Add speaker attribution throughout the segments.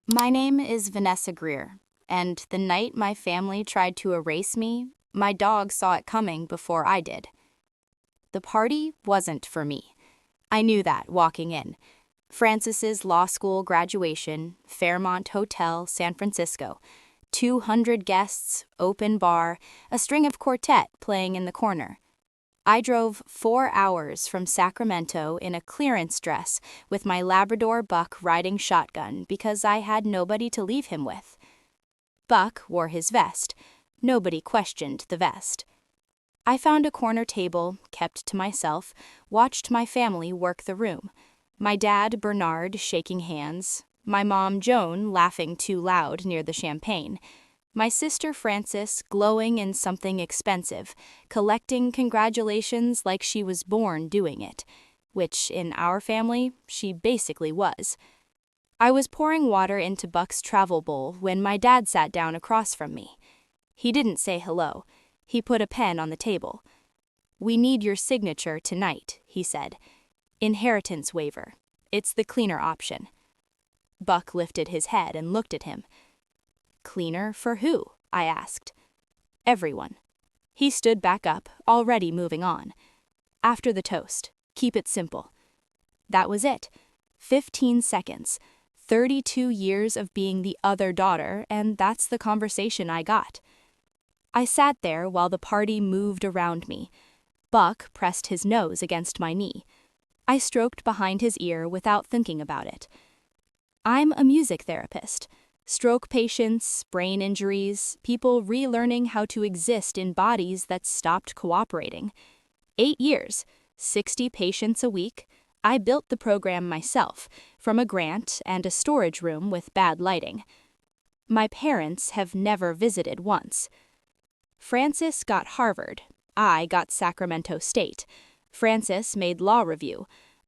Speaker 1: My name is Vanessa Greer, and the night my family tried to erase me, my dog saw it coming before I did. The party wasn't for me. I knew that walking in. Francis's law school graduation, Fairmont Hotel, San Francisco. 200 guests, open bar, a string of quartet playing in the corner. I drove 4 hours from Sacramento in a clearance dress with my Labrador Buck riding shotgun because I had nobody to leave him with. Buck wore his vest. Nobody questioned the vest. I found a corner table, kept to myself, watched my family work the room. My dad, Bernard, shaking hands. My mom, Joan, laughing too loud near the champagne. My sister Frances glowing in something expensive, collecting congratulations like she was born doing it, which in our family, she basically was. I was pouring water into Buck's travel bowl when my dad sat down across from me. He didn't say hello. He put a pen on the table. "We need your signature tonight," he said. "Inheritance waiver. It's the cleaner option." Buck lifted his head and looked at him. "Cleaner for who?" I asked. "Everyone." He stood back up, already moving on. "After the toast. Keep it simple." That was it. 15 seconds. 32 years of being the other daughter, and that's the conversation I got. I sat there while the party moved around me. Buck pressed his nose against my knee. I stroked behind his ear without thinking about it. I'm a music therapist. Stroke patients, brain injuries, people relearning how to exist in bodies that stopped cooperating. 8 years, 60 patients a week. I built the program myself, from a grant and a storage room with bad lighting. My parents have never visited once. Frances got Harvard. I got Sacramento State. Frances made law review.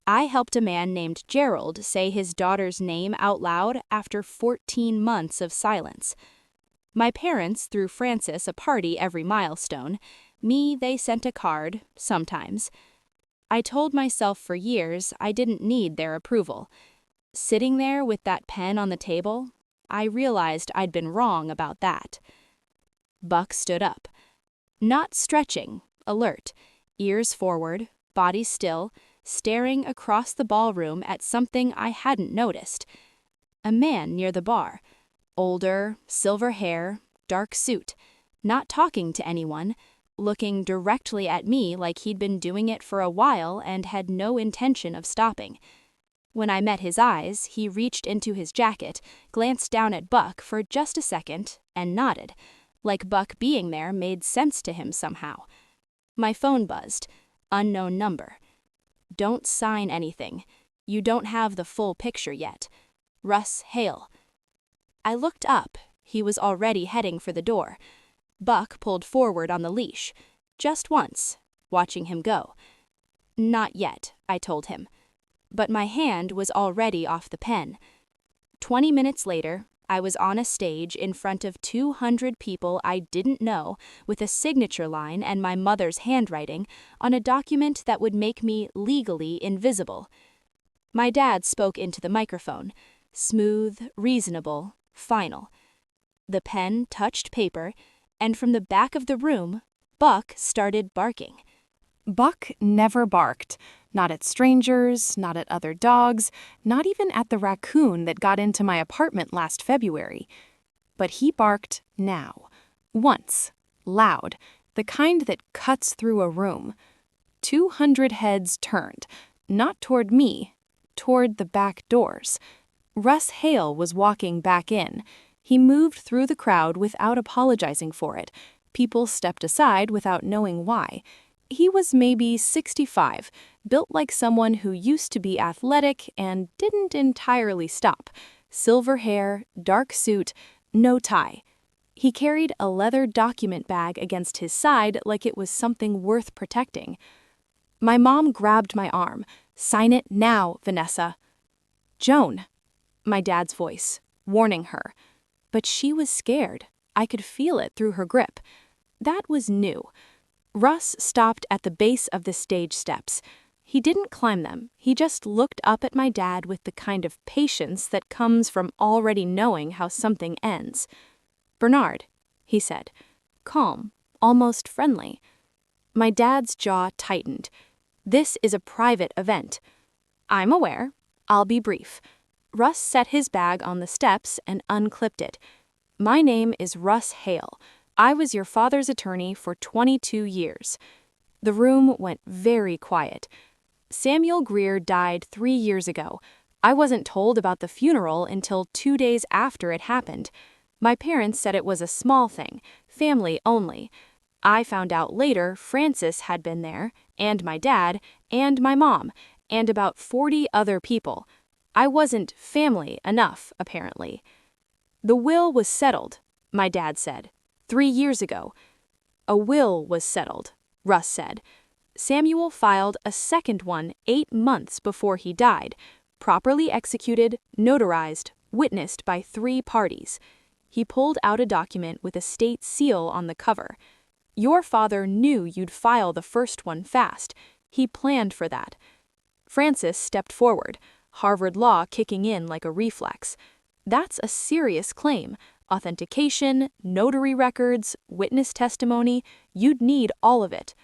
Speaker 1: I helped a man named Gerald say his daughter's name out loud after 14 months of silence. My parents threw Frances a party every milestone. Me, they sent a card, sometimes. I told myself for years I didn't need their approval. Sitting there with that pen on the table, I realized I'd been wrong about that. Buck stood up. Not stretching, alert, ears forward, body still, staring across the ballroom at something I hadn't noticed. A man near the bar. Older, silver hair, dark suit, not talking to anyone, looking directly at me like he'd been doing it for a while and had no intention of stopping. When I met his eyes, he reached into his jacket, glanced down at Buck for just a second, and nodded, like Buck being there made sense to him somehow. My phone buzzed. Unknown number. "Don't sign anything. You don't have the full picture yet. Russ Hale." I looked up. He was already heading for the door. Buck pulled forward on the leash. Just once, watching him go. "Not yet," I told him. But my hand was already off the pen. 20 minutes later, I was on a stage in front of 200 people I didn't know with a signature line and my mother's handwriting on a document that would make me legally invisible. My dad spoke into the microphone, smooth, reasonable, final. The pen touched paper, and from the back of the room, Buck started barking.
Speaker 2: Buck never barked, not at strangers, not at other dogs, not even at the raccoon that got into my apartment last February. But he barked now, once, loud, the kind that cuts through a room. 200 heads turned, not toward me, toward the back doors. Russ Hale was walking back in. He moved through the crowd without apologizing for it. People stepped aside without knowing why. He was maybe 65, built like someone who used to be athletic and didn't entirely stop. Silver hair, dark suit, no tie. He carried a leather document bag against his side like it was something worth protecting. My mom grabbed my arm. "Sign it now, Vanessa." "Joan," my dad's voice, warning her. But she was scared. I could feel it through her grip. That was new. Russ stopped at the base of the stage steps. He didn't climb them. He just looked up at my dad with the kind of patience that comes from already knowing how something ends. "Bernard," he said, calm, almost friendly. My dad's jaw tightened. "This is a private event." "I'm aware. I'll be brief." Russ set his bag on the steps and unclipped it. "My name is Russ Hale. I was your father's attorney for 22 years. The room went very quiet. "Samuel Greer died 3 years ago. I wasn't told about the funeral until 2 days after it happened. My parents said it was a small thing, family only. I found out later Francis had been there, and my dad, and my mom, and about 40 other people. I wasn't family enough, apparently." "The will was settled," my dad said, 3 years ago. "A will was settled," Russ said. "Samuel filed a second one 8 months before he died, properly executed, notarized, witnessed by 3 parties." He pulled out a document with a state seal on the cover. "Your father knew you'd file the first one fast. He planned for that." Francis stepped forward, Harvard law kicking in like a reflex. "That's a serious claim. Authentication, notary records, witness testimony, you'd need all of it."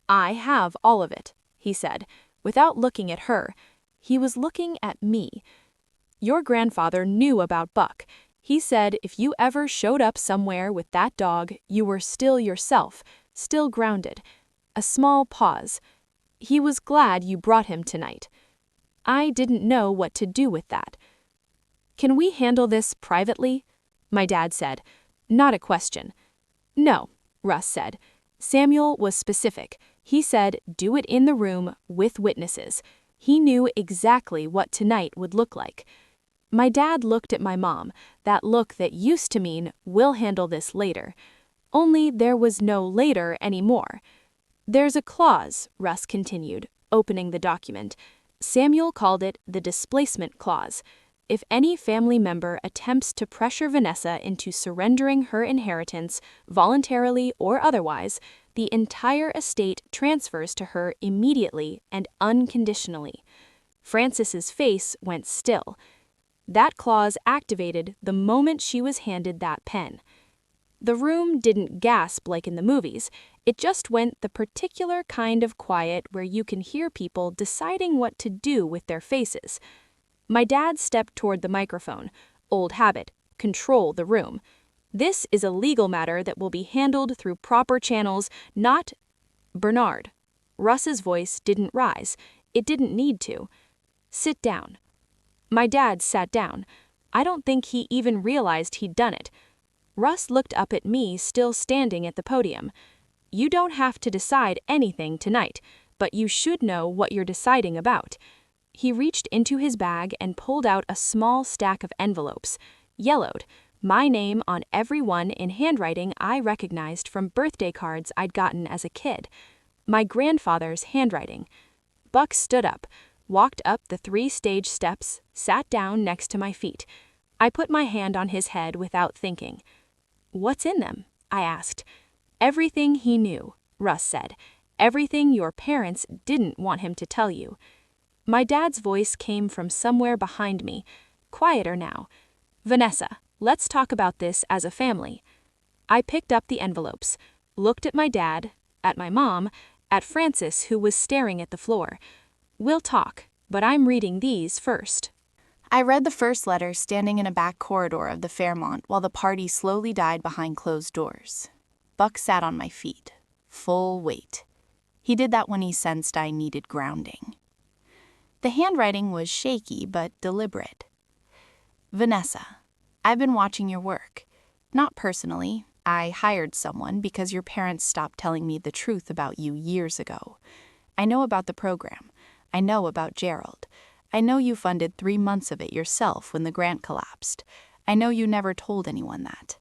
Speaker 2: "I have all of it," he said, without looking at her. He was looking at me. "Your grandfather knew about Buck. He said if you ever showed up somewhere with that dog, you were still yourself, still grounded." A small pause. "He was glad you brought him tonight." I didn't know what to do with that. "Can we handle this privately?" my dad said. Not a question. "No," Russ said. "Samuel was specific. He said do it in the room with witnesses. He knew exactly what tonight would look like." My dad looked at my mom, that look that used to mean we'll handle this later. Only there was no later anymore. "There's a clause," Russ continued, opening the document. Samuel called it the displacement clause. "If any family member attempts to pressure Vanessa into surrendering her inheritance, voluntarily or otherwise, the entire estate transfers to her immediately and unconditionally." Francis's face went still. That clause activated the moment she was handed that pen. The room didn't gasp like in the movies. It just went the particular kind of quiet where you can hear people deciding what to do with their faces. My dad stepped toward the microphone. Old habit, control the room. "This is a legal matter that will be handled through proper channels, not—" "Bernard." Russ's voice didn't rise. It didn't need to. "Sit down." My dad sat down. I don't think he even realized he'd done it. Russ looked up at me, still standing at the podium. "You don't have to decide anything tonight, but you should know what you're deciding about." He reached into his bag and pulled out a small stack of envelopes, yellowed, my name on every one in handwriting I recognized from birthday cards I'd gotten as a kid. My grandfather's handwriting. Buck stood up, walked up the 3 stage steps, sat down next to my feet. I put my hand on his head without thinking. "What's in them?" I asked. "Everything he knew," Russ said. "Everything your parents didn't want him to tell you." My dad's voice came from somewhere behind me, quieter now. "Vanessa, let's talk about this as a family." I picked up the envelopes, looked at my dad, at my mom, at Francis, who was staring at the floor. "We'll talk, but I'm reading these first." I read the first letter standing in a back corridor of the Fairmont while the party slowly died behind closed doors. Buck sat on my feet, full weight. He did that when he sensed I needed grounding. The handwriting was shaky but deliberate. "Vanessa, I've been watching your work. Not personally. I hired someone because your parents stopped telling me the truth about you years ago. I know about the program. I know about Gerald. I know you funded 3 months of it yourself when the grant collapsed. I know you never told anyone that.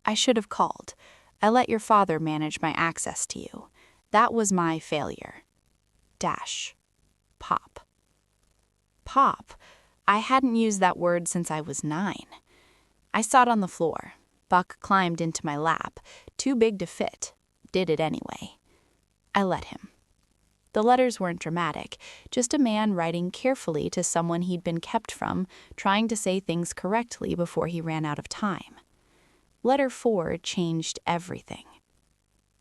Speaker 2: I should have called. I let your father manage my access to you. That was my failure. Dash. Pop." Pop. I hadn't used that word since I was 9. I sat on the floor. Buck climbed into my lap, too big to fit. Did it anyway. I let him. The letters weren't dramatic, just a man writing carefully to someone he'd been kept from, trying to say things correctly before he ran out of time. Letter 4 changed everything.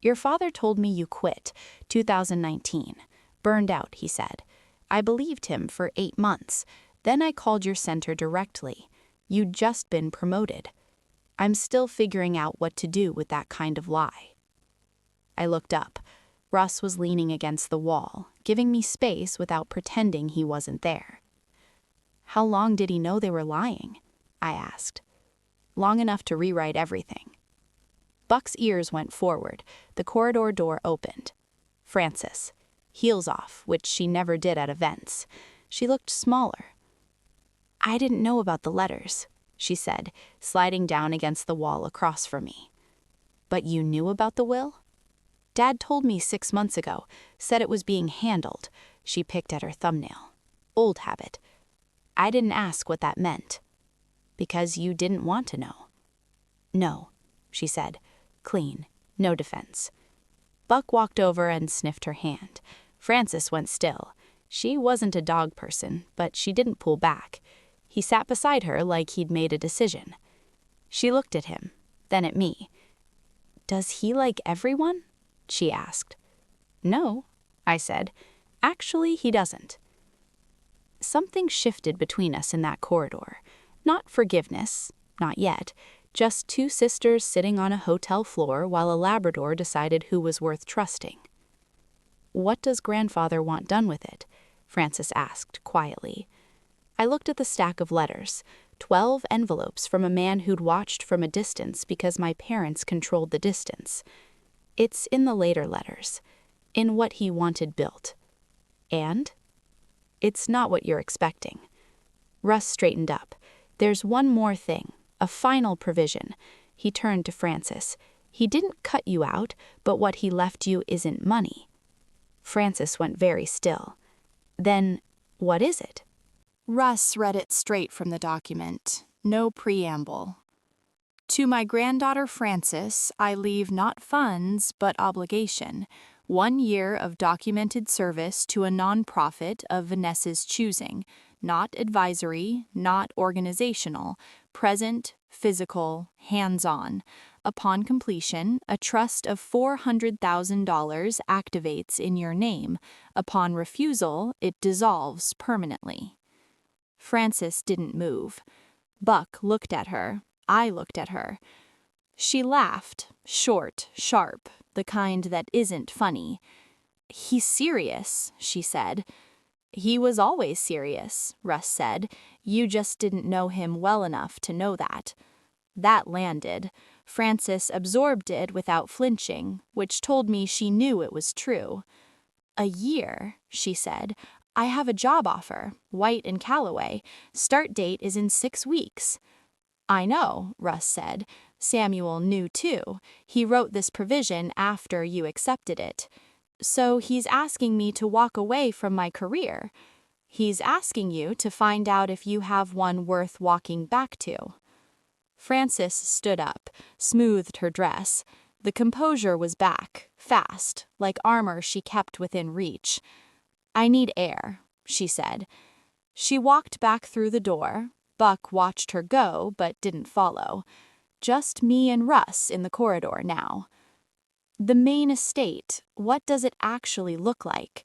Speaker 2: Your father told me you quit, 2019. Burned out, he said. I believed him for 8 months. Then I called your center directly. You'd just been promoted. I'm still figuring out what to do with that kind of lie. I looked up. Russ was leaning against the wall, giving me space without pretending he wasn't there. How long did he know they were lying? I asked. Long enough to rewrite everything. Buck's ears went forward. The corridor door opened. Frances. Heels off, which she never did at events. She looked smaller. I didn't know about the letters, she said, sliding down against the wall across from me. But you knew about the will? Dad told me 6 months ago, said it was being handled. She picked at her thumbnail. Old habit. I didn't ask what that meant. Because you didn't want to know. No, she said, clean, no defense. Buck walked over and sniffed her hand. Frances went still. She wasn't a dog person, but she didn't pull back. He sat beside her like he'd made a decision. She looked at him, then at me. Does he like everyone? She asked. No, I said. Actually, he doesn't. Something shifted between us in that corridor. Not forgiveness, not yet. Just 2 sisters sitting on a hotel floor while a Labrador decided who was worth trusting. What does grandfather want done with it? Frances asked quietly. I looked at the stack of letters, 12 envelopes from a man who'd watched from a distance because my parents controlled the distance. It's in the later letters, in what he wanted built. And? It's not what you're expecting. Russ straightened up. There's one more thing, a final provision. He turned to Frances. He didn't cut you out, but what he left you isn't money. Frances went very still. Then, what is it? Russ read it straight from the document, no preamble. To my granddaughter Frances, I leave not funds, but obligation. 1 year of documented service to a nonprofit of Vanessa's choosing, not advisory, not organizational, present, physical, hands-on. Upon completion, a trust of $400,000 activates in your name. Upon refusal, it dissolves permanently. Frances didn't move. Buck looked at her. I looked at her. She laughed, short, sharp, the kind that isn't funny. He's serious, she said. He was always serious, Russ said. You just didn't know him well enough to know that. That landed. Frances absorbed it without flinching, which told me she knew it was true. A year, she said. I have a job offer, White and Calloway. Start date is in 6 weeks. I know, Russ said. Samuel knew too. He wrote this provision after you accepted it. So he's asking me to walk away from my career. He's asking you to find out if you have one worth walking back to. Frances stood up, smoothed her dress. The composure was back, fast, like armor she kept within reach. I need air, she said. She walked back through the door. Buck watched her go, but didn't follow. Just me and Russ in the corridor now. The main estate, what does it actually look like?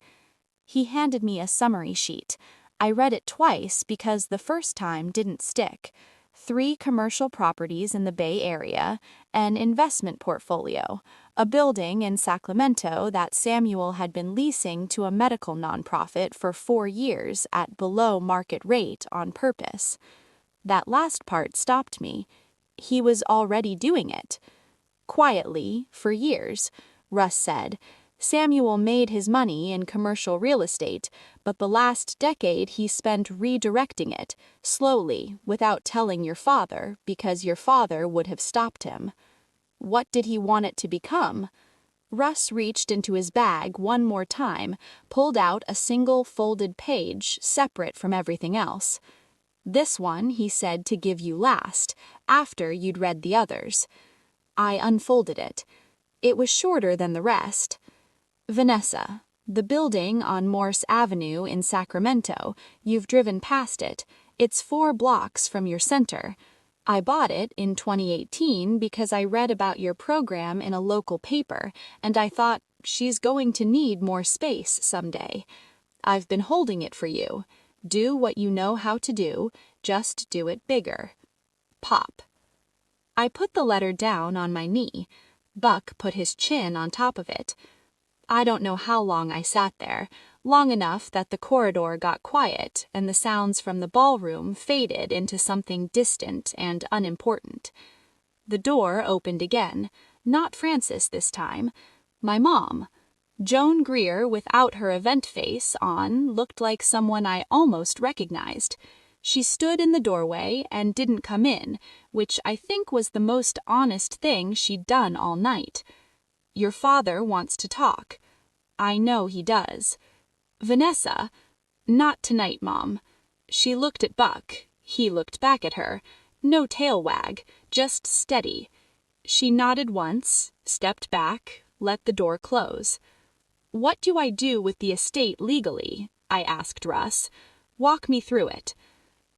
Speaker 2: He handed me a summary sheet. I read it twice because the first time didn't stick. 3 commercial properties in the Bay Area, an investment portfolio, a building in Sacramento that Samuel had been leasing to a medical nonprofit for 4 years at below market rate on purpose. That last part stopped me. He was already doing it. Quietly, for years, Russ said. Samuel made his money in commercial real estate, but the last decade he spent redirecting it, slowly, without telling your father, because your father would have stopped him. What did he want it to become? Russ reached into his bag one more time, pulled out a single folded page, separate from everything else. This one he said to give you last, after you'd read the others. I unfolded it. It was shorter than the rest. Vanessa,
Speaker 1: The building on Morse Avenue in Sacramento, you've driven past it. It's 4 blocks from your center. I bought it in 2018 because I read about your program in a local paper, and I thought she's going to need more space someday. I've been holding it for you. Do what you know how to do, just do it bigger. Pop. I put the letter down on my knee. Buck put his chin on top of it. I don't know how long I sat there, long enough that the corridor got quiet and the sounds from the ballroom faded into something distant and unimportant. The door opened again, not Frances this time, my mom. Joan Greer without her event face on looked like someone I almost recognized. She stood in the doorway and didn't come in, which I think was the most honest thing she'd done all night. Your father wants to talk. I know he does. Vanessa, not tonight, Mom. She looked at Buck. He looked back at her. No tail wag, just steady. She nodded once, stepped back, let the door close. What do I do with the estate legally? I asked Russ. Walk me through it.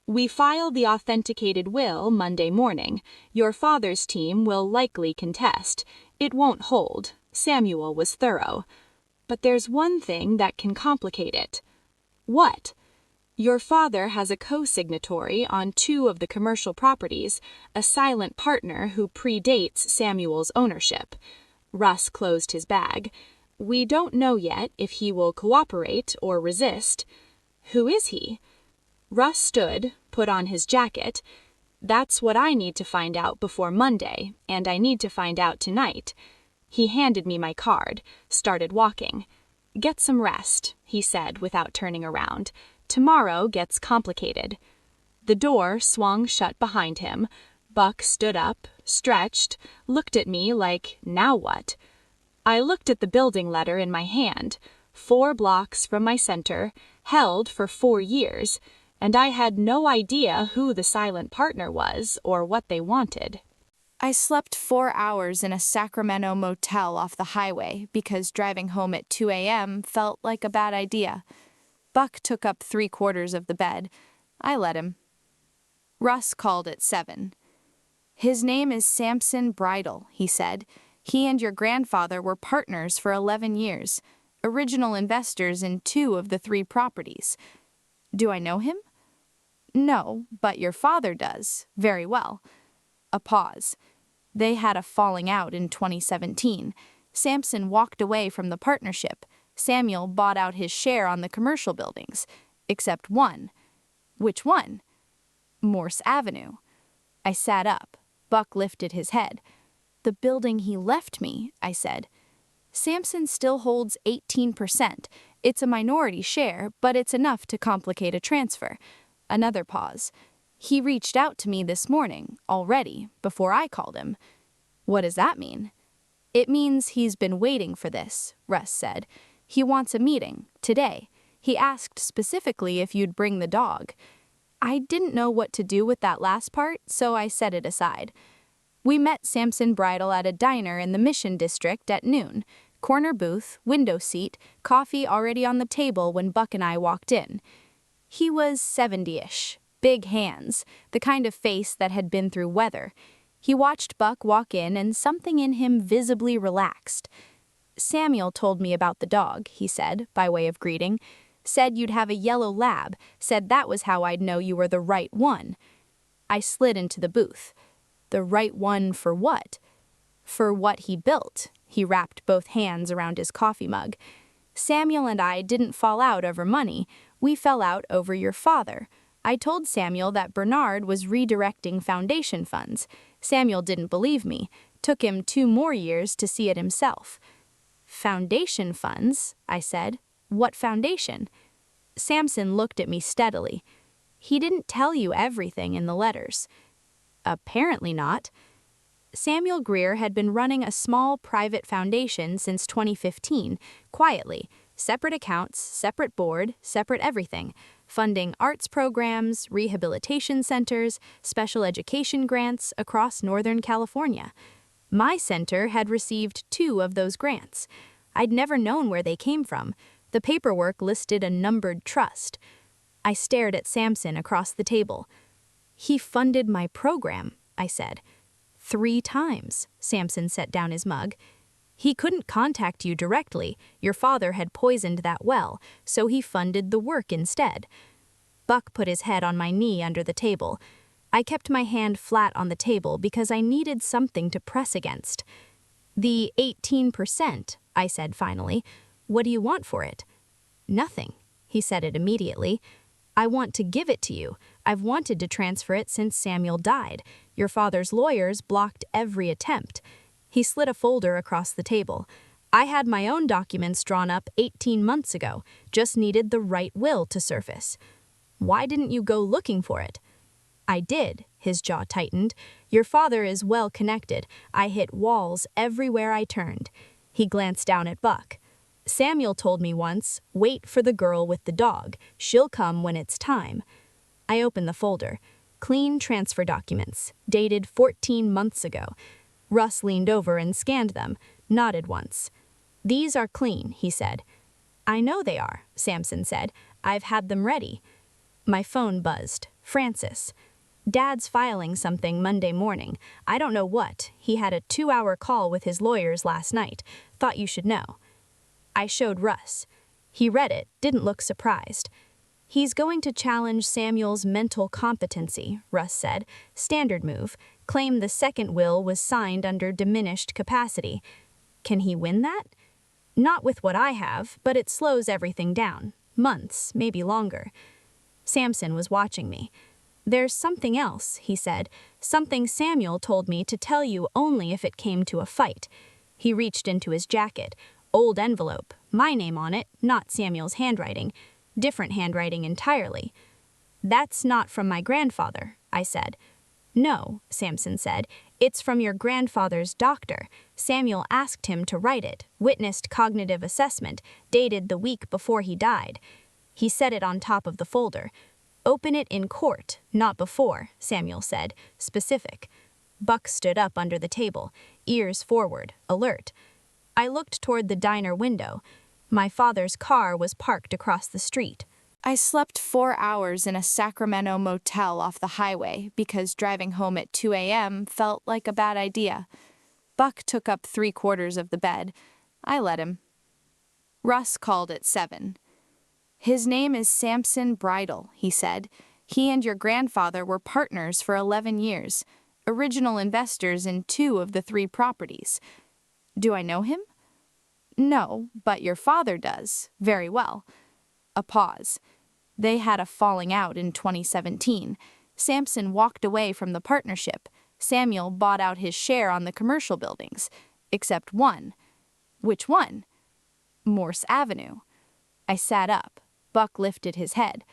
Speaker 1: We file the authenticated will Monday morning. Your father's team will likely contest. It won't hold. Samuel was thorough. But there's one thing that can complicate it. What? Your father has a co-signatory on 2 of the commercial properties, a silent partner who predates Samuel's ownership. Russ closed his bag. We don't know yet if he will cooperate or resist. Who is he? Russ stood, put on his jacket. That's what I need to find out before Monday, and I need to find out tonight. He handed me my card, started walking. Get some rest, he said without turning around. Tomorrow gets complicated. The door swung shut behind him. Buck stood up, stretched, looked at me like, now what? I looked at the building letter in my hand, 4 blocks from my center, held for 4 years, and I had no idea who the silent partner was or what they wanted.
Speaker 2: I slept 4 hours in a Sacramento motel off the highway because driving home at 2 a.m. felt like a bad idea. Buck took up 3/4 of the bed. I let him. Russ called at 7. His name is Samson Bridle, he said. He and your grandfather were partners for 11 years, original investors in 2 of the 3 properties. Do I know him? No, but your father does. Very well. A pause. They had a falling out in 2017. Samson walked away from the partnership. Samuel bought out his share on the commercial buildings. Except one. Which one? Morse Avenue. I sat up. Buck lifted his head. The building he left me, I said. Samson still holds 18%. It's a minority share, but it's enough to complicate a transfer. Another pause. He reached out to me this morning, already, before I called him. What does that mean? It means he's been waiting for this, Russ said. He wants a meeting, today. He asked specifically if you'd bring the dog. I didn't know what to do with that last part, so I set it aside. We met Samson Bridle at a diner in the Mission District at noon. Corner booth, window seat, coffee already on the table when Buck and I walked in. He was 70-ish, big hands, the kind of face that had been through weather. He watched Buck walk in and something in him visibly relaxed. Samuel told me about the dog, he said, by way of greeting. Said you'd have a yellow lab, said that was how I'd know you were the right one. I slid into the booth. The right one for what? For what he built. He wrapped both hands around his coffee mug. Samuel and I didn't fall out over money. We fell out over your father. I told Samuel that Bernard was redirecting foundation funds. Samuel didn't believe me. Took him 2 more years to see it himself. Foundation funds, I said. What foundation? Samson looked at me steadily. He didn't tell you everything in the letters. Apparently not. Samuel Greer had been running a small private foundation since 2015, quietly. Separate accounts, separate board, separate everything. Funding arts programs, rehabilitation centers, special education grants across Northern California. My center had received 2 of those grants. I'd never known where they came from.
Speaker 1: The paperwork listed a numbered trust. I stared at Samson across the table. "He funded my program," I said. "3 times," Samson set down his mug. "He couldn't contact you directly. Your father had poisoned that well, so he funded the work instead." Buck put his head on my knee under the table. I kept my hand flat on the table because I needed something to press against. "The 18%, I said finally. "What do you want for it?" "Nothing." He said it immediately. "I want to give it to you. I've wanted to transfer it since Samuel died. Your father's lawyers blocked every attempt." He slid a folder across the table. "I had my own documents drawn up 18 months ago, just needed the right will to surface." "Why didn't you go looking for it?" "I did." His jaw tightened. "Your father is well connected. I hit walls everywhere I turned." He glanced down at Buck. "Samuel told me once, 'Wait for the girl with the dog. She'll come when it's time.'" I opened the folder. Clean transfer documents, dated 14 months ago. Russ leaned over and scanned them, nodded once. "These are clean," he said. "I know they are," Samson said. "I've had them ready." My phone buzzed. Francis. "Dad's filing something Monday morning. I don't know what. He had a 2-hour call with his lawyers last night. Thought you should know." I showed Russ. He read it, didn't look surprised. "He's going to challenge Samuel's mental competency," Russ said. "Standard move. Claim the second will was signed under diminished capacity." "Can he win that?" "Not with what I have, but it slows everything down. Months, maybe longer." Samson was watching me. "There's something else," he said. "Something Samuel told me to tell you only if it came to a fight." He reached into his jacket. Old envelope, my name on it, not Samuel's handwriting. Different handwriting entirely. "That's not from my grandfather," I said. "No," Samson said. "It's from your grandfather's doctor. Samuel asked him to write it, witnessed cognitive assessment, dated the week before he died." He set it on top of the folder. "Open it in court, not before," Samuel said, specific. Buck stood up under the table, ears forward, alert. I looked toward the diner window. My father's car was parked across the street. I slept 4 hours in a Sacramento motel off the highway because driving home at 2 a.m. felt like a bad idea. Buck took up 3/4 of the bed. I let him. Russ called at 7. "His name is Samson Bridle," he said. "He and your grandfather were partners for 11 years, original investors in 2 of the 3 properties." "Do I know him?" "No, but your father does. Very well." A pause. "They had a falling out in 2017. Samson walked away from the partnership. Samuel bought out his share on the commercial buildings. Except one." "Which one?" "Morse Avenue." I sat up. Buck lifted his head.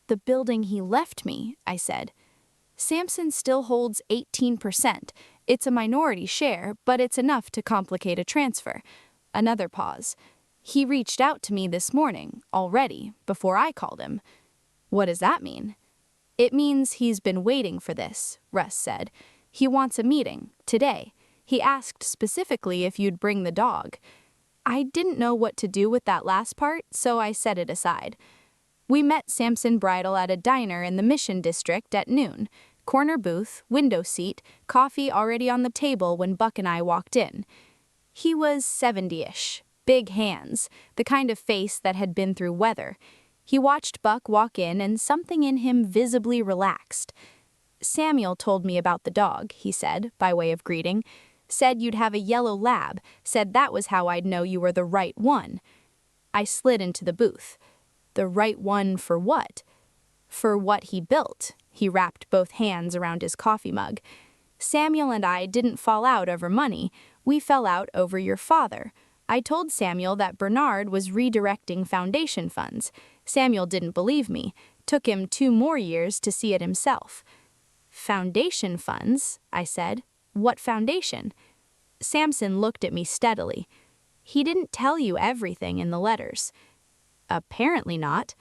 Speaker 1: "The building he left me," I said. "Samson still holds 18%. It's a minority share, but it's enough to complicate a transfer." Another pause. "He reached out to me this morning, already, before I called him." "What does that mean?" "It means he's been waiting for this," Russ said. "He wants a meeting, today. He asked specifically if you'd bring the dog." I didn't know what to do with that last part, so I set it aside. We met Samson Bridle at a diner in the Mission District at noon. Corner booth, window seat, coffee already on the table when Buck and I walked in. He was 70-ish, big hands, the kind of face that had been through weather. He watched Buck walk in and something in him visibly relaxed. "Samuel told me about the dog," he said, by way of greeting. "Said you'd have a yellow lab, said that was how I'd know you were the right one." I slid into the booth. The right one for what? For what he built. He wrapped both hands around his coffee mug. "Samuel and I didn't fall out over money. We fell out over your father. I told Samuel that Bernard was redirecting foundation funds. Samuel didn't believe me. Took him 2 more years to see it himself." "Foundation funds?" I said. "What foundation?" Samson looked at me steadily. "He didn't tell you everything in the letters." "Apparently not."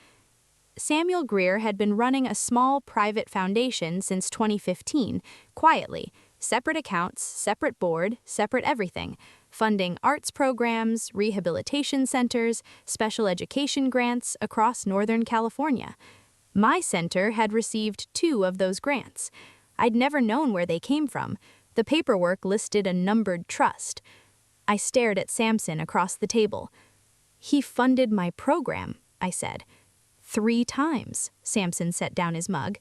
Speaker 1: Samuel Greer had been running a small private foundation since 2015, quietly, Separate accounts, separate board, separate everything. Funding arts programs, rehabilitation centers, special education grants across Northern California. My center had received 2 of those grants. I'd never known where they came from. The paperwork listed a numbered trust. I stared at Samson across the table. "He funded my program," I said. "3 times, Samson set down his mug.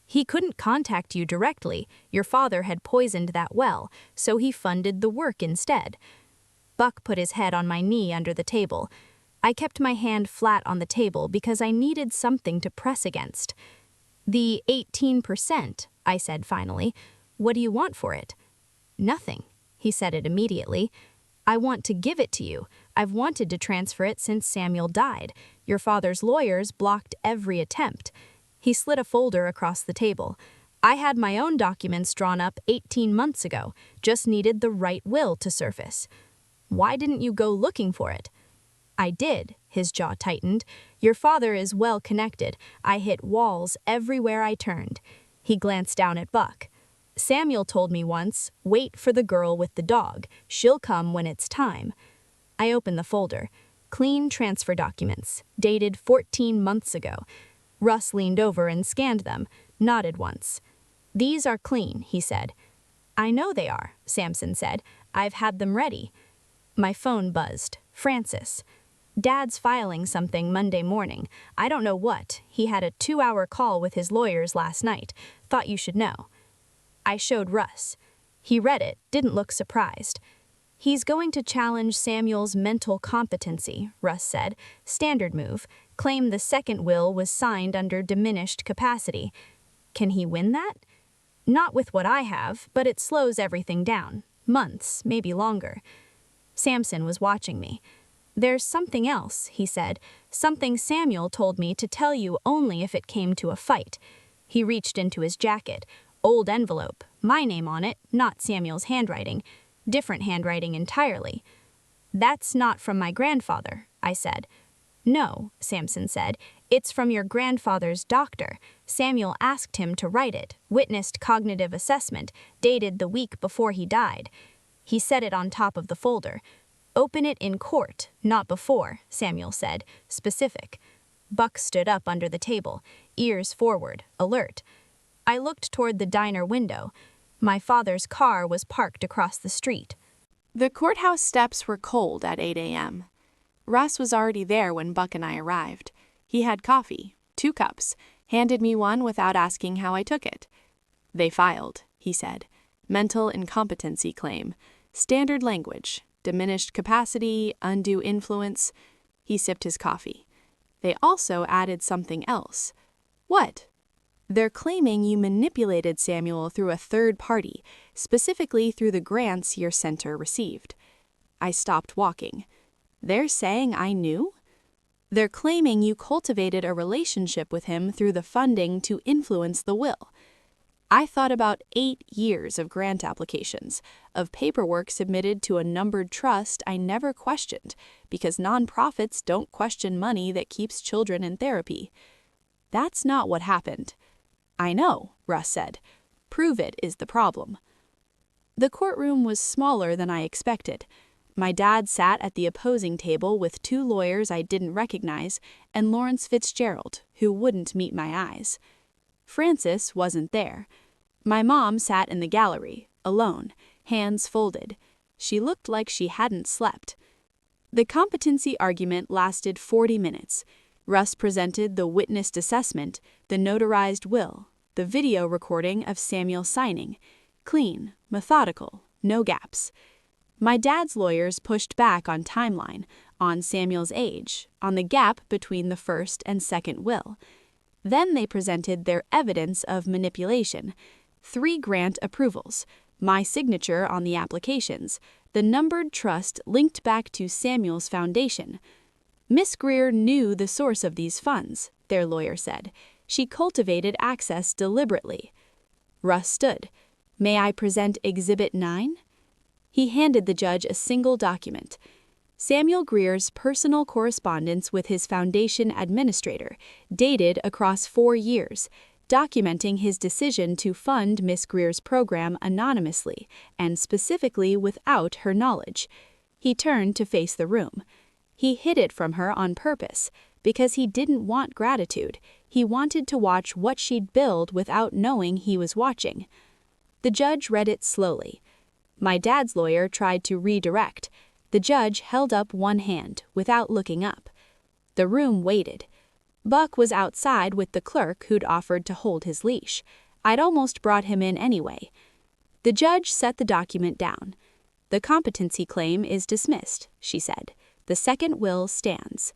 Speaker 1: "He couldn't contact you directly. Your father had poisoned that well, so he funded the work instead." Buck put his head on my knee under the table. I kept my hand flat on the table because I needed something to press against. "The 18%, I said finally. "What do you want for it?" "Nothing." He said it immediately. "I want to give it to you. I've wanted to transfer it since Samuel died. Your father's lawyers blocked every attempt." He slid a folder across the table. "I had my own documents drawn up 18 months ago, just needed the right will to surface." "Why didn't you go looking for it?" "I did," his jaw tightened. "Your father is well connected. I hit walls everywhere I turned." He glanced down at Buck. "Samuel told me once, wait for the girl with the dog. She'll come when it's time." I opened the folder. Clean transfer documents, dated 14 months ago. Russ leaned over and scanned them, nodded once. "These are clean," he said. "I know they are," Samson said. "I've had them ready." My phone buzzed. Francis. "Dad's filing something Monday morning. I don't know what. He had a 2-hour call with his lawyers last night. Thought you should know." I showed Russ. He read it, didn't look surprised. "He's going to challenge Samuel's mental competency," Russ said. "Standard move. Claim the second will was signed under diminished capacity." "Can he win that?" "Not with what I have, but it slows everything down. Months, maybe longer." Samson was watching me. "There's something else," he said. "Something Samuel told me to tell you only if it came to a fight." He reached into his jacket. Old envelope, my name on it, not Samuel's handwriting. Different handwriting entirely. "That's not from my grandfather," I said. "No," Samson said. "It's from your grandfather's doctor. Samuel asked him to write it, witnessed cognitive assessment, dated the week before he died." He set it on top of the folder. "Open it in court, not before," Samuel said, specific. Buck stood up under the table, ears forward, alert. I looked toward the diner window. My father's car was parked across the street.
Speaker 2: The courthouse steps were cold at 8 a.m. Russ was already there when Buck and I arrived. He had coffee, 2 cups, handed me one without asking how I took it. "They filed," he said. "Mental incompetency claim. Standard language. Diminished capacity, undue influence." He sipped his coffee. "They also added something else." "What?" "They're claiming you manipulated Samuel through a third party, specifically through the grants your center received." I stopped walking. "They're saying I knew?" "They're claiming you cultivated a relationship with him through the funding to influence the will." I thought about 8 years of grant applications, of paperwork submitted to a numbered trust I never questioned, because nonprofits don't question money that keeps children in therapy. "That's not what happened." "I know," Russ said. "Prove it is the problem." The courtroom was smaller than I expected. My dad sat at the opposing table with 2 lawyers I didn't recognize and Lawrence Fitzgerald, who wouldn't meet my eyes. Francis wasn't there. My mom sat in the gallery, alone, hands folded. She looked like she hadn't slept. The competency argument lasted 40 minutes. Russ presented the witnessed assessment, the notarized will, the video recording of Samuel signing. Clean, methodical, no gaps. My dad's lawyers pushed back on timeline, on Samuel's age, on the gap between the first and second will. Then they presented their evidence of manipulation. 3 grant approvals, my signature on the applications, the numbered trust linked back to Samuel's foundation. Miss Greer knew the source of these funds, their lawyer said. She cultivated access deliberately. Russ stood. "May I present Exhibit 9? He handed the judge a single document. Samuel Greer's personal correspondence with his foundation administrator, dated across 4 years,
Speaker 1: documenting his decision to fund Miss Greer's program anonymously and specifically without her knowledge. He turned to face the room. He hid it from her on purpose because he didn't want gratitude. He wanted to watch what she'd build without knowing he was watching. The judge read it slowly. My dad's lawyer tried to redirect. The judge held up one hand without looking up. The room waited. Buck was outside with the clerk who'd offered to hold his leash. I'd almost brought him in anyway. The judge set the document down. "The competency claim is dismissed," she said. "The second will stands."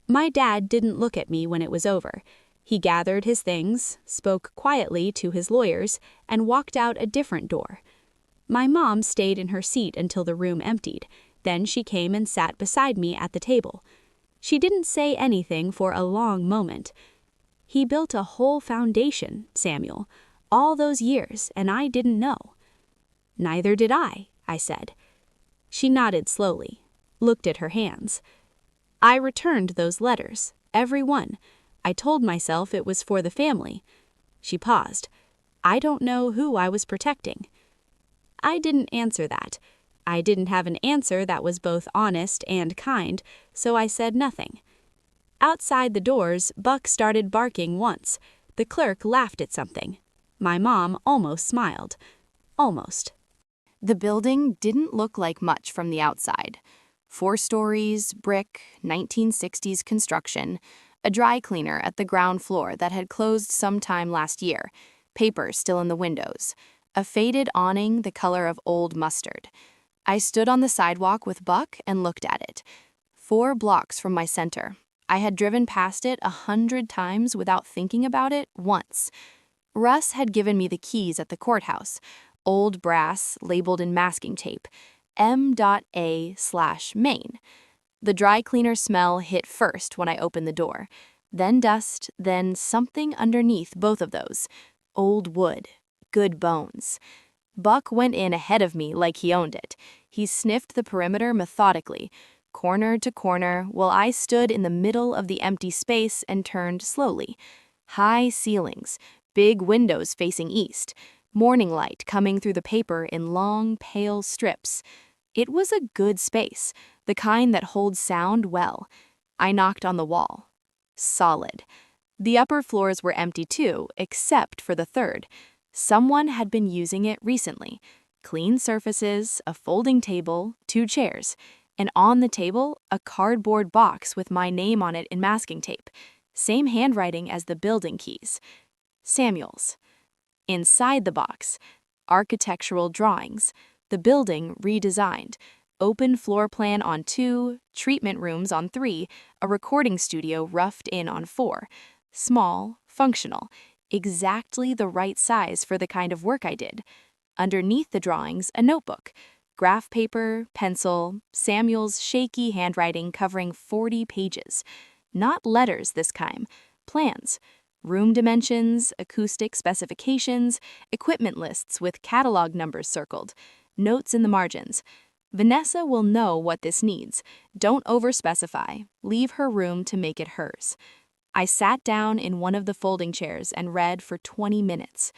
Speaker 1: My dad didn't look at me when it was over. He gathered his things, spoke quietly to his lawyers, and walked out a different door. My mom stayed in her seat until the room emptied. Then she came and sat beside me at the table. She didn't say anything for a long moment. "He built a whole foundation, Samuel, all those years, and I didn't know." "Neither did I said. She nodded slowly, looked at her hands. "I returned those letters, every one. I told myself it was for the family." She paused. "I don't know who I was protecting." I didn't answer that. I didn't have an answer that was both honest and kind, so I said nothing. Outside the doors, Buck started barking once. The clerk laughed at something. My mom almost smiled. Almost. The building didn't look like much from the outside. 4 stories, brick, 1960s construction, a dry cleaner at the ground floor that had closed sometime last year, paper still in the windows, a faded awning the color of old mustard. I stood on the sidewalk with Buck and looked at it. 4 blocks from my center. I had driven past it 100 times without thinking about it once. Russ had given me the keys at the courthouse, old brass labeled in masking tape, M.A/Main. The dry cleaner smell hit first when I opened the door, then dust, then something underneath both of those. Old wood, good bones. Buck went in ahead of me like he owned it. He sniffed the perimeter methodically, corner to corner, while I stood in the middle of the empty space and turned slowly. High ceilings, big windows facing east, morning light coming through the paper in long, pale strips. It was a good space, the kind that holds sound well. I knocked on the wall. Solid. The upper floors were empty too, except for the third. Someone had been using it recently. Clean surfaces, a folding table, 2 chairs, and on the table, a cardboard box with my name on it in masking tape. Same handwriting as the building keys. Samuel's. Inside the box, architectural drawings, the building redesigned, open floor plan on 2, treatment rooms on 3, a recording studio roughed in on 4. Small, functional, exactly the right size for the kind of work I did. Underneath the drawings, a notebook, graph paper, pencil, Samuel's shaky handwriting covering 40 pages. Not letters this time, plans. Room dimensions, acoustic specifications, equipment lists with catalog numbers circled, notes in the margins. Vanessa will know what this needs. Don't overspecify. Leave her room to make it hers. I sat down in one of the folding chairs and read for 20 minutes.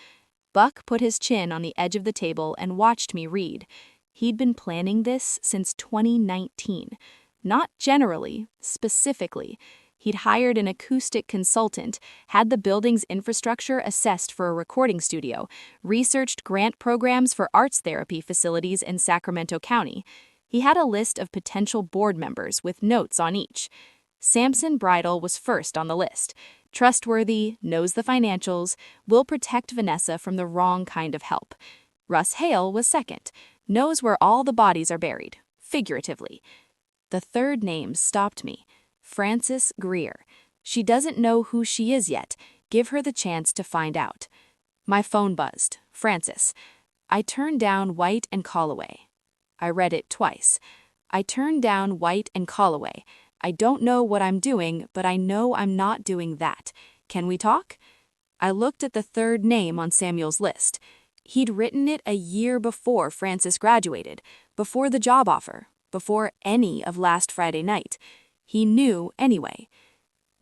Speaker 1: Buck put his chin on the edge of the table and watched me read. He'd been planning this since 2019. Not generally, specifically. He'd hired an acoustic consultant, had the building's infrastructure assessed for a recording studio, researched grant programs for arts therapy facilities in Sacramento County. He had a list of potential board members with notes on each. Samson Bridle was first on the list. Trustworthy, knows the financials, will protect Vanessa from the wrong kind of help. Russ Hale was second, knows where all the bodies are buried, figuratively. The third name stopped me. Frances Greer. She doesn't know who she is yet. Give her the chance to find out. My phone buzzed. Frances. I turned down White and Callaway. I read it twice. I turned down White and Callaway. I don't know what I'm doing, but I know I'm not doing that. Can we talk? I looked at the third name on Samuel's list. He'd written it a year before Frances graduated, before the job offer, before any of last Friday night. He knew anyway.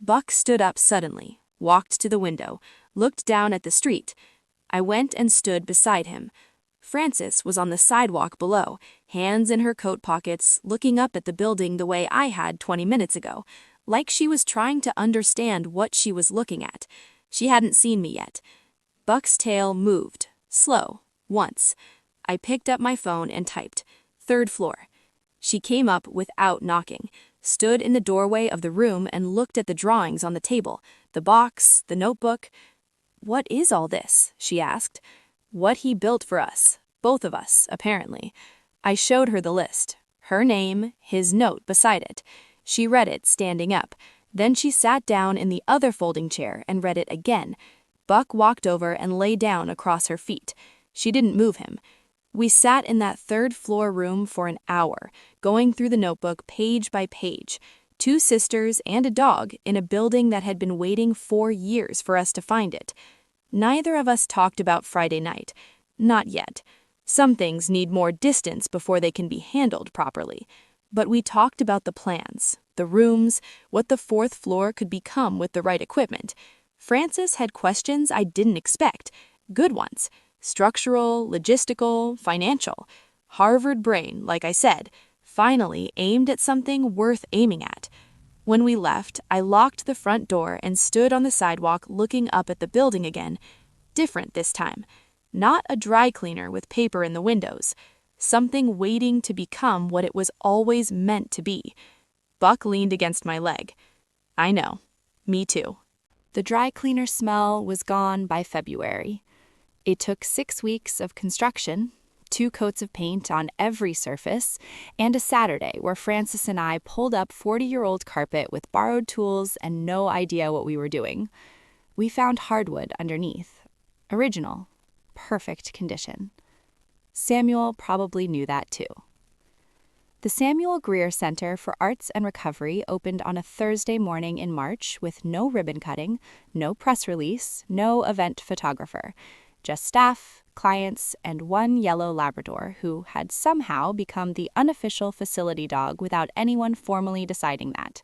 Speaker 1: Buck stood up suddenly, walked to the window,
Speaker 2: looked down at the street. I went and stood beside him. Frances was on the sidewalk below, hands in her coat pockets, looking up at the building the way I had 20 minutes ago, like she was trying to understand what she was looking at. She hadn't seen me yet. Buck's tail moved, slow, once. I picked up my phone and typed, "Third floor." She came up without knocking, stood in the doorway of the room and looked at the drawings on the table, the box, the notebook. "What is all this?" she asked. "What he built for us, both of us, apparently." I showed her the list, her name, his note beside it. She read it standing up. Then she sat down in the other folding chair and read it again. Buck walked over and lay down across her feet. She didn't move him. We sat in that third-floor room for an hour, going through the notebook page by page. 2 sisters and a dog in a building that had been waiting 4 years for us to find it. Neither of us talked about Friday night. Not yet. Some things need more distance before they can be handled properly. But we talked about the plans, the rooms, what the 4th floor could become with the right equipment. Frances had questions I didn't expect. Good ones. Structural, logistical, financial. Harvard brain, like I said, finally aimed at something worth aiming at. When we left, I locked the front door and stood on the sidewalk looking up at the building again. Different this time. Not a dry cleaner with paper in the windows. Something waiting to become what it was always meant to be. Buck leaned against my leg. I know. Me too.
Speaker 1: The dry cleaner smell was gone by February. It took 6 weeks of construction, 2 coats of paint on every surface, and a Saturday where Frances and I pulled up 40-year-old carpet with borrowed tools and no idea what we were doing. We found hardwood underneath. Original. Perfect condition. Samuel probably knew that too. The Samuel Greer Center for Arts and Recovery opened on a Thursday morning in March with no ribbon cutting, no press release, no event photographer. Just staff, clients, and 1 yellow Labrador who had somehow become the unofficial facility dog without anyone formally deciding that.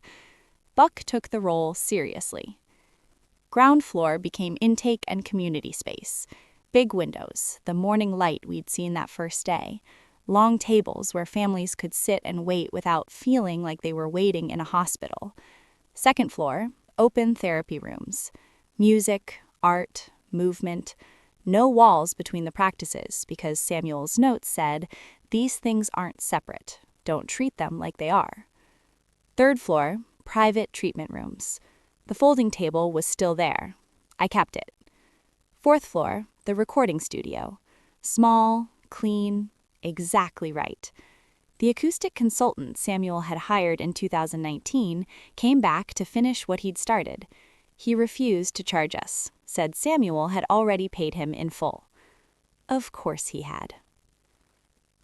Speaker 1: Buck took the role seriously. Ground floor became intake and community space. Big windows, the morning light we'd seen that first day. Long tables where families could sit and wait without feeling like they were waiting in a hospital. Second floor, open therapy rooms. Music, art, movement. No walls between the practices because Samuel's notes said, "These things aren't separate. Don't treat them like they are." Third floor, private treatment rooms. The folding table was still there. I kept it. Fourth floor, the recording studio. Small, clean, exactly right. The acoustic consultant Samuel had hired in 2019 came back to finish what he'd started. He refused to charge us, said Samuel had already paid him in full. Of course he had.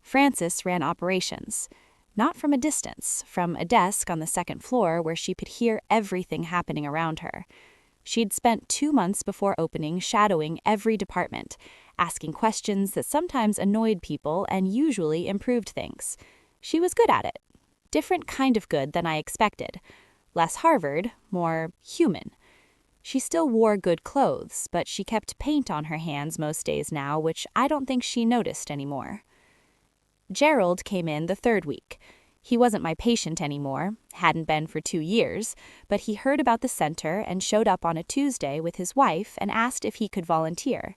Speaker 1: Frances ran operations, not from a distance, from a desk on the second floor where she could hear everything happening around her. She'd spent 2 months before opening shadowing every department, asking questions that sometimes annoyed people and usually improved things. She was good at it. Different kind of good than I expected. Less Harvard, more human. She still wore good clothes, but she kept paint on her hands most days now, which I don't think she noticed anymore. Gerald came in the 3rd week. He wasn't my patient anymore, hadn't been for 2 years, but he heard about the center and showed up on a Tuesday with his wife and asked if he could volunteer.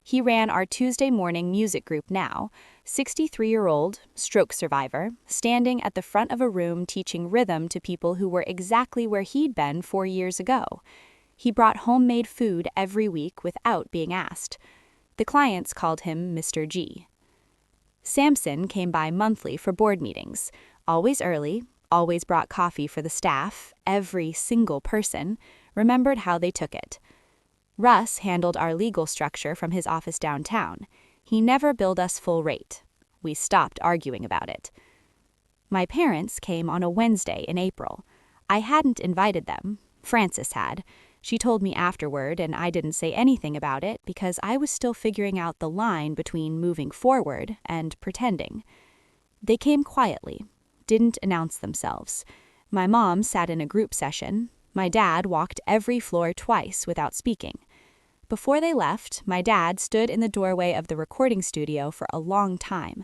Speaker 1: He ran our Tuesday morning music group now, 63-year-old, stroke survivor, standing at the front of a room teaching rhythm to people who were exactly where he'd been 4 years ago. He brought homemade food every week without being asked. The clients called him Mr. G. Samson came by monthly for board meetings, always early, always brought coffee for the staff, every single person, remembered how they took it. Russ handled our legal structure from his office downtown. He never billed us full rate. We stopped arguing about it. My parents came on a Wednesday in April. I hadn't invited them. Frances had. She told me afterward, and I didn't say anything about it because I was still figuring out the line between moving forward and pretending. They came quietly, didn't announce themselves. My mom sat in a group session. My dad walked every floor twice without speaking. Before they left, my dad stood in the doorway of the recording studio for a long time.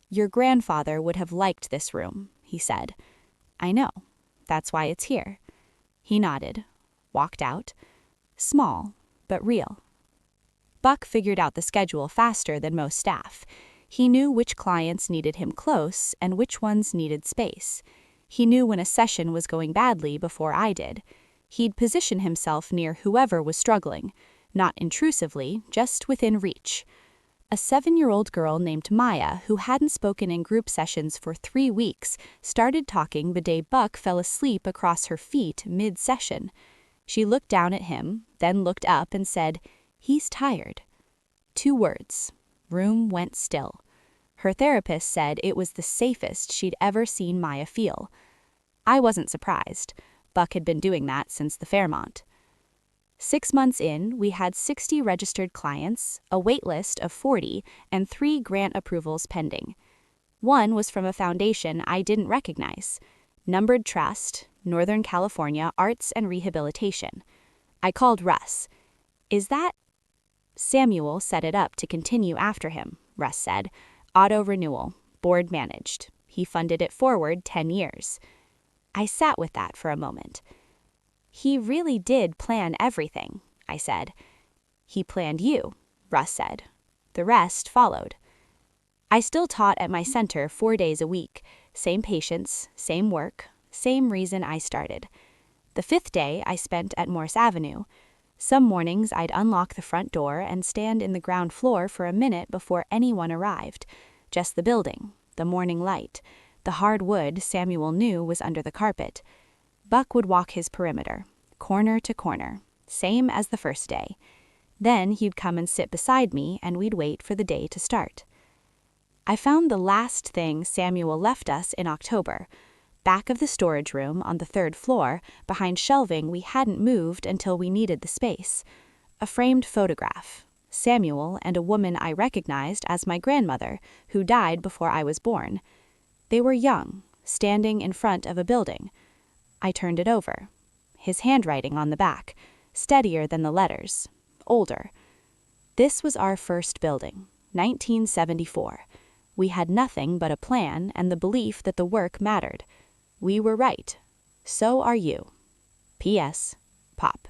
Speaker 1: "Your grandfather would have liked this room," he said. "I know. That's why it's here." He nodded, walked out. Small, but real. Buck figured out the schedule faster than most staff. He knew which clients needed him close and which ones needed space. He knew when a session was going badly before I did. He'd position himself near whoever was struggling, not intrusively, just within reach. A 7-year-old girl named Maya, who hadn't spoken in group sessions for 3 weeks, started talking the day Buck fell asleep across her feet mid-session. She looked down at him, then looked up and said, "He's tired." 2 words. Room went still. Her therapist said it was the safest she'd ever seen Maya feel. I wasn't surprised. Buck had been doing that since the Fairmont. 6 months in, we had 60 registered clients, a wait list of 40, and 3 grant approvals pending. One was from a foundation I didn't recognize. Numbered Trust, Northern California Arts and Rehabilitation. I called Russ. "Is that—" "Samuel set it up to continue after him," Russ said. "Auto-renewal, board managed. He funded it forward 10 years. I sat with that for a moment. "He really did plan everything," I said. "He planned you," Russ said. The rest followed. I still taught at my center 4 days a week. Same patients, same work, same reason I started. The 5th day I spent at Morse Avenue. Some mornings I'd unlock the front door and stand in the ground floor for a minute before anyone arrived. Just the building, the morning light, the hard wood Samuel knew was under the carpet. Buck would walk his perimeter, corner to corner, same as the first day. Then he'd come and sit beside me and we'd wait for the day to start. I found the last thing Samuel left us in October, back of the storage room on the 3rd floor, behind shelving we hadn't moved until we needed the space. A framed photograph, Samuel and a woman I recognized as my grandmother, who died before I was born. They were young, standing in front of a building. I turned it over. His handwriting on the back, steadier than the letters, older. This was our first building, 1974. We had nothing but a plan and the belief that the work mattered. We were right. So are you. P.S. Pop.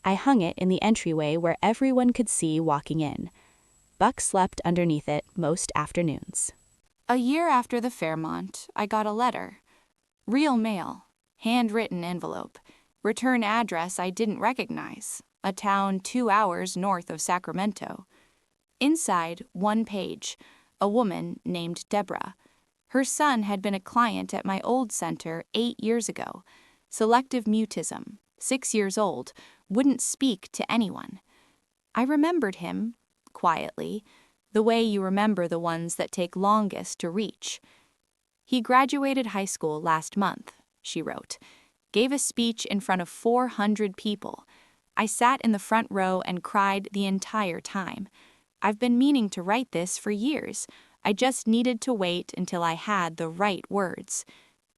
Speaker 1: I hung it in the entryway where everyone could see walking in. Buck slept underneath it most afternoons. A year after the Fairmont, I got a letter. Real mail, handwritten envelope, return address I didn't recognize, a town 2 hours north of Sacramento. Inside, 1 page, a woman named Deborah. Her son had been a client at my old center 8 years ago. Selective mutism, 6 years old, wouldn't speak to anyone. I remembered him, quietly, the way you remember the ones that take longest to reach. He graduated high school last month, she wrote. Gave a speech in front of 400 people. I sat in the front row and cried the entire time. I've been meaning to write this for years. I just needed to wait until I had the right words.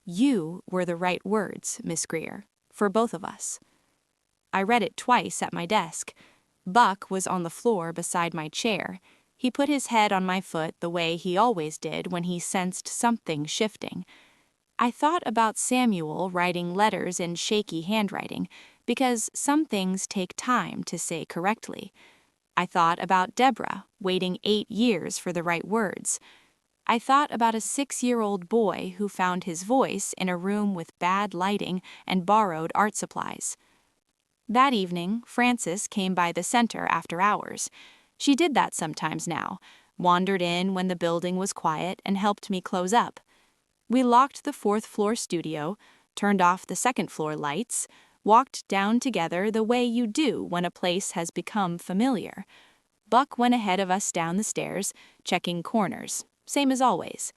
Speaker 1: You were the right words, Miss Greer, for both of us. I read it twice at my desk. Buck was on the floor beside my chair. He put his head on my foot the way he always did when he sensed something shifting. I thought about Samuel writing letters in shaky handwriting, because some things take time to say correctly. I thought about Deborah waiting 8 years for the right words. I thought about a 6-year-old boy who found his voice in a room with bad lighting and borrowed art supplies. That evening, Frances came by the center after hours. She did that sometimes now, wandered in when the building was quiet and helped me close up. We locked the 4th floor studio, turned off the 2nd floor lights, walked down together the way you do when a place has become familiar. Buck went ahead of us down the stairs, checking corners, same as always.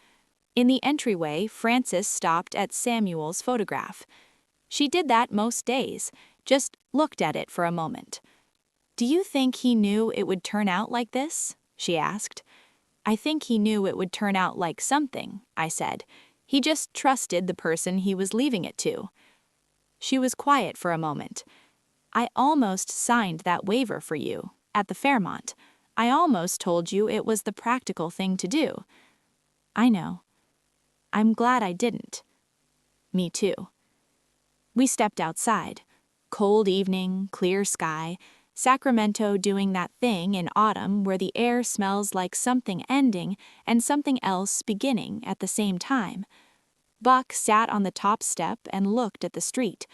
Speaker 1: In the entryway, Frances stopped at Samuel's photograph. She did that most days, just looked at it for a moment. "Do you think he knew it would turn out like this?" she asked. "I think he knew it would turn out like something," I said. "He just trusted the person he was leaving it to." She was quiet for a moment. I almost signed that waiver for you, at the Fairmont. I almost told you it was the practical thing to do. I know. I'm glad I didn't. Me too. We stepped outside. Cold evening, clear sky, Sacramento doing that thing in autumn where the air smells like something ending and something else beginning at the same time. Buck sat on the top step and looked at the street.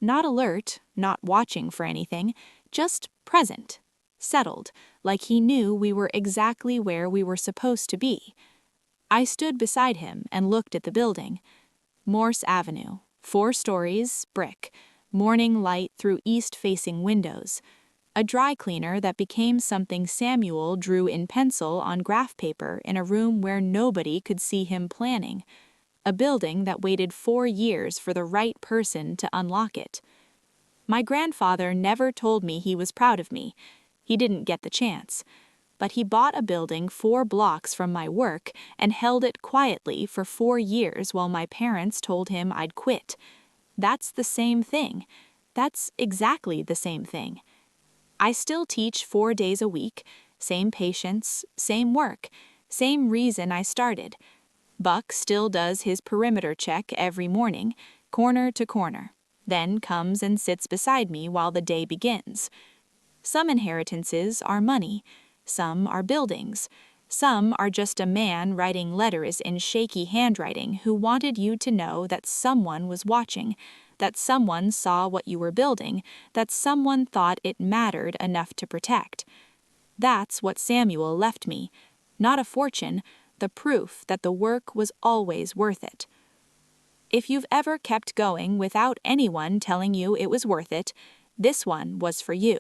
Speaker 1: Not alert, not watching for anything, just present, settled, like he knew we were exactly where we were supposed to be. I stood beside him and looked at the building. Morse Avenue, 4 stories, brick, morning light through east-facing windows. A dry cleaner that became something Samuel drew in pencil on graph paper in a room where nobody could see him planning. A building that waited 4 years for the right person to unlock it. My grandfather never told me he was proud of me. He didn't get the chance. But he bought a building 4 blocks from my work and held it quietly for 4 years while my parents told him I'd quit. That's the same thing. That's exactly the same thing. I still teach 4 days a week, same patients, same work, same reason I started. Buck still does his perimeter check every morning, corner to corner, then comes and sits beside me while the day begins. Some inheritances are money, some are buildings, some are just a man writing letters in shaky handwriting who wanted you to know that someone was watching, that someone saw what you were building, that someone thought it mattered enough to protect. That's what Samuel left me, not a fortune, the proof that the work was always worth it. If you've ever kept going without anyone telling you it was worth it, this one was for you.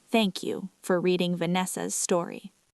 Speaker 1: Thank you for reading Vanessa's story.